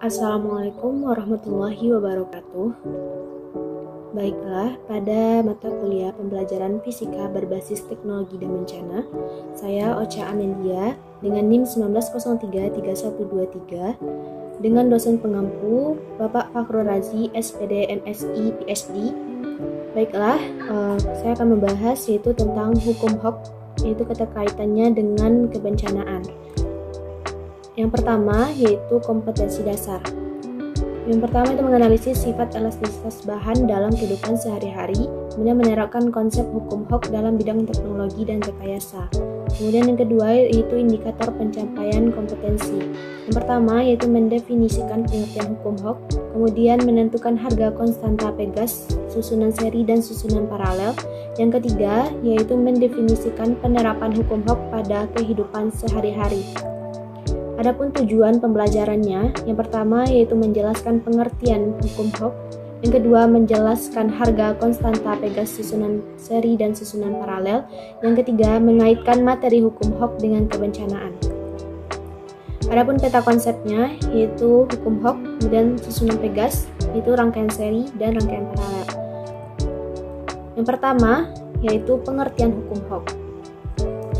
Assalamualaikum warahmatullahi wabarakatuh. Baiklah, pada mata kuliah pembelajaran fisika berbasis teknologi dan bencana, saya Ocha Anandia dengan NIM 19033123 dengan dosen pengampu Bapak Fakhrul Razi, SPD, MSI, PhD. Baiklah, saya akan membahas yaitu tentang hukum Hooke, yaitu keterkaitannya dengan kebencanaan. Yang pertama yaitu kompetensi dasar. Yang pertama itu menganalisis sifat elastisitas bahan dalam kehidupan sehari-hari, kemudian menerapkan konsep hukum Hooke dalam bidang teknologi dan rekayasa. Kemudian yang kedua yaitu indikator pencapaian kompetensi. Yang pertama yaitu mendefinisikan pengertian hukum Hooke, kemudian menentukan harga konstanta Pegas, susunan seri dan susunan paralel. Yang ketiga yaitu mendefinisikan penerapan hukum Hooke pada kehidupan sehari-hari. Adapun tujuan pembelajarannya, yang pertama yaitu menjelaskan pengertian hukum Hooke, yang kedua menjelaskan harga konstanta Pegas, susunan seri dan susunan paralel, yang ketiga mengaitkan materi hukum Hooke dengan kebencanaan. Adapun peta konsepnya yaitu hukum Hooke, kemudian susunan Pegas, yaitu rangkaian seri dan rangkaian paralel. Yang pertama yaitu pengertian hukum Hooke.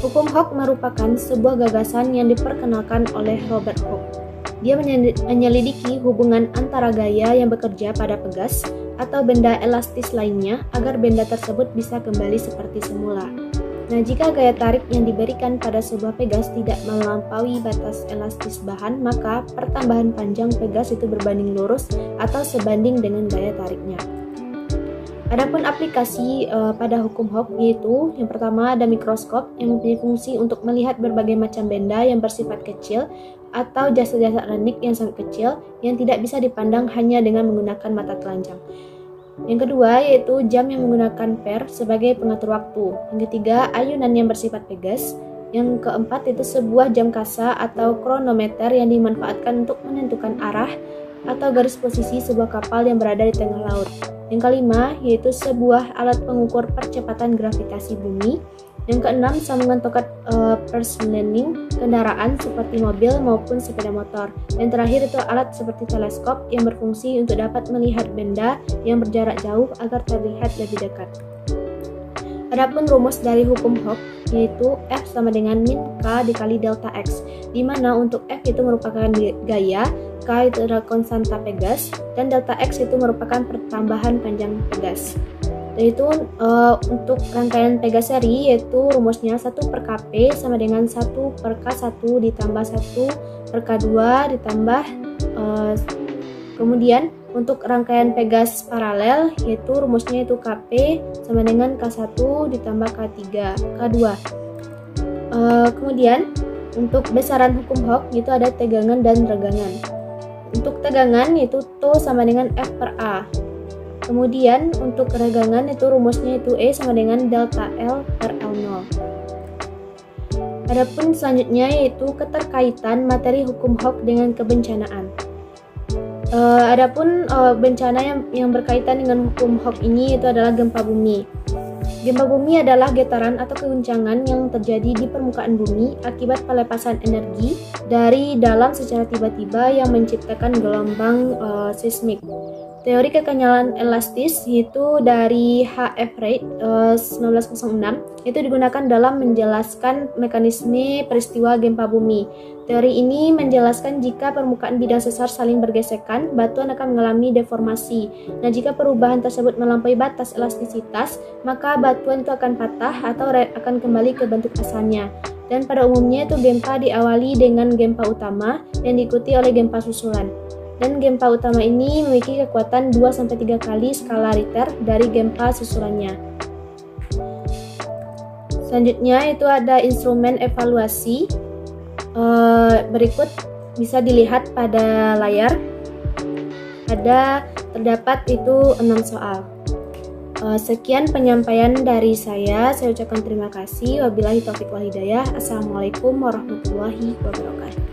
Hukum Hooke merupakan sebuah gagasan yang diperkenalkan oleh Robert Hooke. Dia menyelidiki hubungan antara gaya yang bekerja pada pegas atau benda elastis lainnya agar benda tersebut bisa kembali seperti semula. Nah, jika gaya tarik yang diberikan pada sebuah pegas tidak melampaui batas elastis bahan, maka pertambahan panjang pegas itu berbanding lurus atau sebanding dengan gaya tariknya. Adapun aplikasi pada hukum Hooke yaitu yang pertama ada mikroskop yang mempunyai fungsi untuk melihat berbagai macam benda yang bersifat kecil atau jasa-jasa elektronik yang sangat kecil yang tidak bisa dipandang hanya dengan menggunakan mata telanjang. Yang kedua yaitu jam yang menggunakan per sebagai pengatur waktu. Yang ketiga ayunan yang bersifat Pegas. Yang keempat itu sebuah jam kasa atau kronometer yang dimanfaatkan untuk menentukan arah atau garis posisi sebuah kapal yang berada di tengah laut. Yang kelima yaitu sebuah alat pengukur percepatan gravitasi bumi. Yang keenam sambungan tokat persneling kendaraan seperti mobil maupun sepeda motor. Yang terakhir itu alat seperti teleskop yang berfungsi untuk dapat melihat benda yang berjarak jauh agar terlihat lebih dekat. Adapun rumus dari hukum Hooke yaitu F sama dengan min K dikali delta X, di mana untuk F itu merupakan gaya, K itu adalah konstanta Pegas, dan delta X itu merupakan pertambahan panjang Pegas. Yaitu untuk rangkaian Pegas seri yaitu rumusnya 1 per Kp sama dengan 1 per K1 ditambah 1 per K2 ditambah kemudian untuk rangkaian Pegas paralel yaitu rumusnya itu Kp sama dengan K1 ditambah K3 K2. Kemudian untuk besaran hukum Hooke itu ada tegangan dan regangan. Untuk tegangan yaitu T sama dengan F per A. Kemudian untuk regangan itu rumusnya itu E sama dengan delta L per L0. Adapun selanjutnya yaitu keterkaitan materi hukum Hooke dengan kebencanaan. Adapun bencana yang berkaitan dengan hukum Hooke ini itu adalah gempa bumi. Gempa bumi adalah getaran atau keguncangan yang terjadi di permukaan bumi akibat pelepasan energi dari dalam secara tiba-tiba yang menciptakan gelombang seismik. Teori kekenyalan elastis yaitu dari H.F. Reid 1906 itu digunakan dalam menjelaskan mekanisme peristiwa gempa bumi. Teori ini menjelaskan jika permukaan bidang sesar saling bergesekan, batuan akan mengalami deformasi. Nah, jika perubahan tersebut melampaui batas elastisitas, maka batuan itu akan patah atau akan kembali ke bentuk asalnya. Dan pada umumnya itu gempa diawali dengan gempa utama yang diikuti oleh gempa susulan. Dan gempa utama ini memiliki kekuatan 2-3 kali skala Richter dari gempa susulannya. Selanjutnya itu ada instrumen evaluasi. Berikut bisa dilihat pada layar. Terdapat itu 6 soal. Sekian penyampaian dari saya ucapkan terima kasih. Wabillahi taufiq wal hidayah. Assalamualaikum warahmatullahi wabarakatuh.